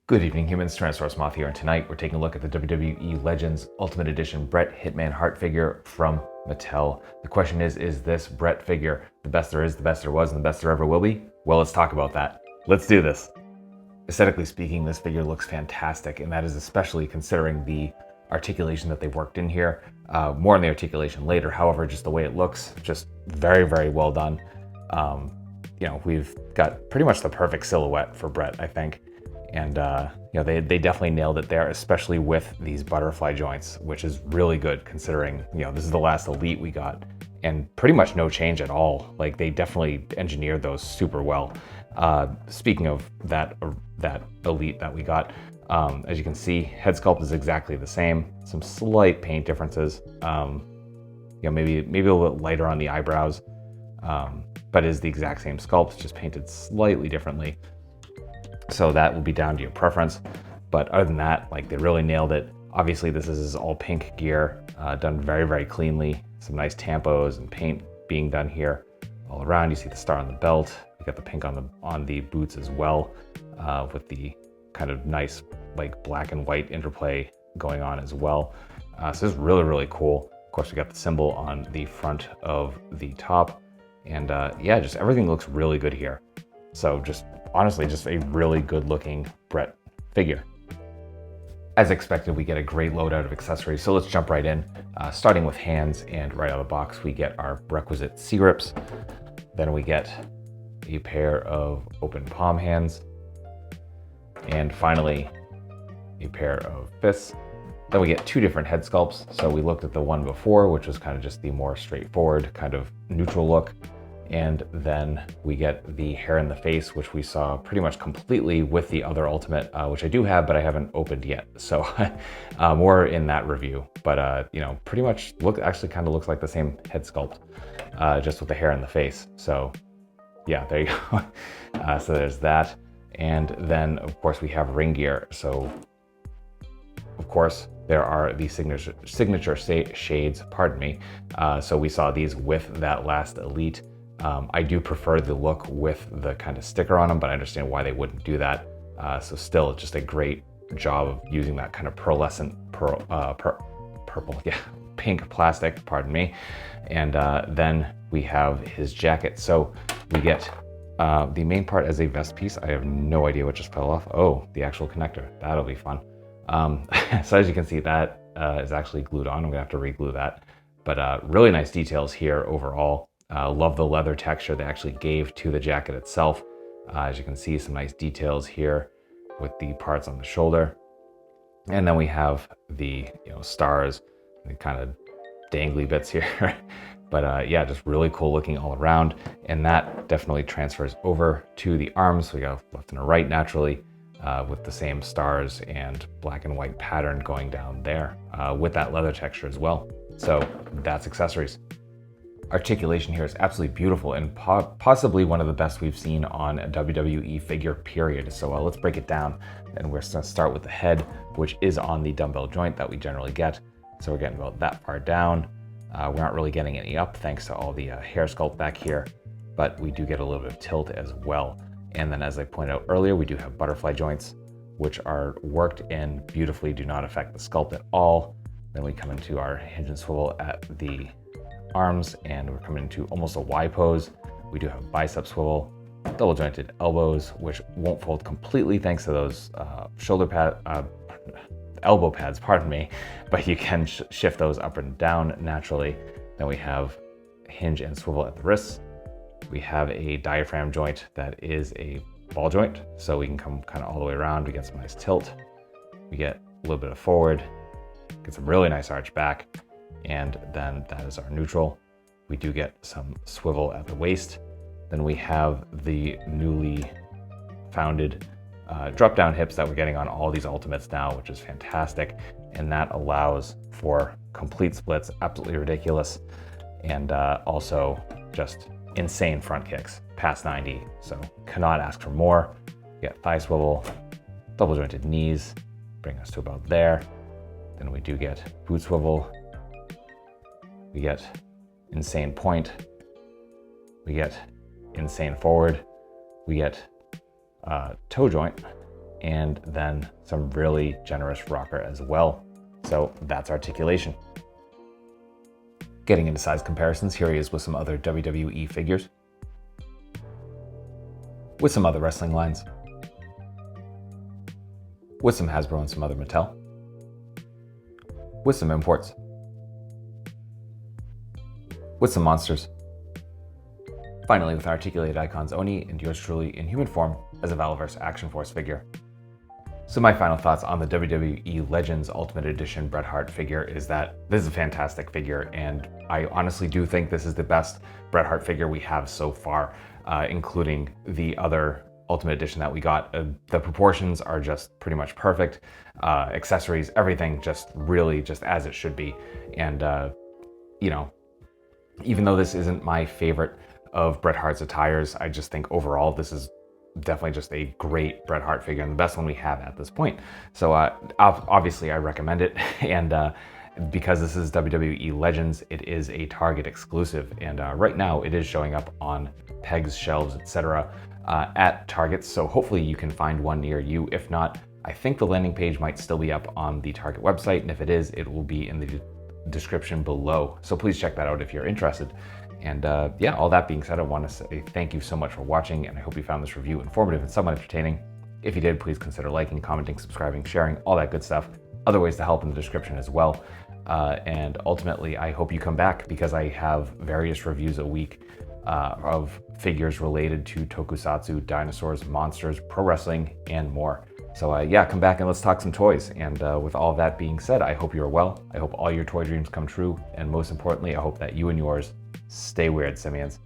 Good evening, humans. Tyrannosaurusmoth here, and tonight we're taking a look at the WWE Legends Ultimate Edition Bret Hitman Hart figure from Mattel. The question is this Bret figure the best there is, the best there was, and the best there ever will be? Well, let's talk about that. Let's do this. Aesthetically speaking, this figure looks fantastic, and that is especially considering the articulation that they've worked in here. More on the articulation later. However, just the way it looks, just very, very well done. We've got pretty much the perfect silhouette for Bret, I think. And they definitely nailed it there, especially with these butterfly joints, which is really good considering, this is the last Elite we got and pretty much no change at all. Like, they definitely engineered those super well. Speaking of that Elite that we got, as you can see, head sculpt is exactly the same. Some slight paint differences. Maybe a little bit lighter on the eyebrows, but it is the exact same sculpt, just painted slightly differently. So that will be down to your preference. But other than that, like, they really nailed it. Obviously, this is all pink gear, done very, very cleanly. Some nice tampos and paint being done here all around. You see the star on the belt. You got the pink on the boots as well, with the kind of nice, like, black and white interplay going on as well. So it's really, really cool. Of course, we got the symbol on the front of the top. And just everything looks really good here. So honestly, just a really good looking Bret figure. As expected, we get a great loadout of accessories, so let's jump right in. Starting with hands, and right out of the box, we get our requisite C-rips. Then we get a pair of open palm hands. And finally, a pair of fists. Then we get two different head sculpts. So we looked at the one before, which was kind of just the more straightforward, kind of neutral look. And then we get the hair in the face, which we saw pretty much completely with the other Ultimate, which I do have, but I haven't opened yet. So more in that review. But pretty much actually kind of looks like the same head sculpt, just with the hair in the face. So yeah, there you go. So there's that. And then of course we have ring gear. So of course there are the signature shades, pardon me. So we saw these with that last Elite. I do prefer the look with the kind of sticker on them, but I understand why they wouldn't do that. So still, just a great job of using that kind of pearlescent, pink plastic, pardon me. And then we have his jacket. So we get the main part as a vest piece. I have no idea what just fell off. Oh, the actual connector. That'll be fun. So as you can see, that is actually glued on. I'm gonna have to re-glue that. But really nice details here overall. Love the leather texture they actually gave to the jacket itself. As you can see, some nice details here with the parts on the shoulder. And then we have the stars, the kind of dangly bits here. But just really cool looking all around. And that definitely transfers over to the arms. So we got a left and a right naturally, with the same stars and black and white pattern going down there, with that leather texture as well. So that's accessories. Articulation here is absolutely beautiful and possibly one of the best we've seen on a WWE figure, period. So let's break it down. And we're going to start with the head, which is on the dumbbell joint that we generally get. So we're getting about that far down. We're not really getting any up thanks to all the hair sculpt back here, but we do get a little bit of tilt as well. And then, as I pointed out earlier, we do have butterfly joints, which are worked in beautifully, do not affect the sculpt at all. Then we come into our hinge and swivel at the arms, and we're coming into almost a Y pose. We do have bicep swivel, double jointed elbows, which won't fold completely thanks to those elbow pads, pardon me, but you can shift those up and down naturally. Then we have hinge and swivel at the wrists. We have a diaphragm joint that is a ball joint, so we can come kind of all the way around. We get some nice tilt. We get a little bit of forward, get some really nice arch back. And then that is our neutral. We do get some swivel at the waist. Then we have the newly founded drop down hips that we're getting on all these Ultimates now, which is fantastic. And that allows for complete splits, absolutely ridiculous. And also just insane front kicks, past 90. So cannot ask for more. We get thigh swivel, double jointed knees, bring us to about there. Then we do get boot swivel. We get insane point, we get insane forward, we get toe joint, and then some really generous rocker as well. So that's Articulation. Getting into size comparisons, here he is with some other WWE figures, with some other wrestling lines, with some Hasbro and some other Mattel, with some imports, with some monsters. Finally, with articulated icons Oni and yours truly in human form as a Valorverse Action Force figure. So my final thoughts on the WWE Legends Ultimate Edition Bret Hart figure is that this is a fantastic figure, and I honestly do think this is the best Bret Hart figure we have so far, including the other Ultimate Edition that we got. The proportions are just pretty much perfect. Accessories, everything just really just as it should be. And, you know, even though this isn't my favorite of Bret Hart's attires, I just think overall this is definitely just a great Bret Hart figure and the best one we have at this point. So obviously I recommend it, and because this is WWE Legends, it is a Target exclusive, and right now it is showing up on pegs, shelves, etc. At Targets, so hopefully you can find one near you. If not, I think the landing page might still be up on the Target website, and if it is, it will be in the description below. So please check that out if you're interested. And yeah, all that being said, I want to say thank you so much for watching, and I hope you found this review informative and somewhat entertaining. If you did, please consider liking, commenting, subscribing, sharing, all that good stuff. Other ways to help in the description as well. And ultimately, I hope you come back, because I have various reviews a week of figures related to tokusatsu, dinosaurs, monsters, pro wrestling, and more. So yeah, come back and let's talk some toys. And with all that being said, I hope you're well. I hope all your toy dreams come true. And most importantly, I hope that you and yours stay weird, simians.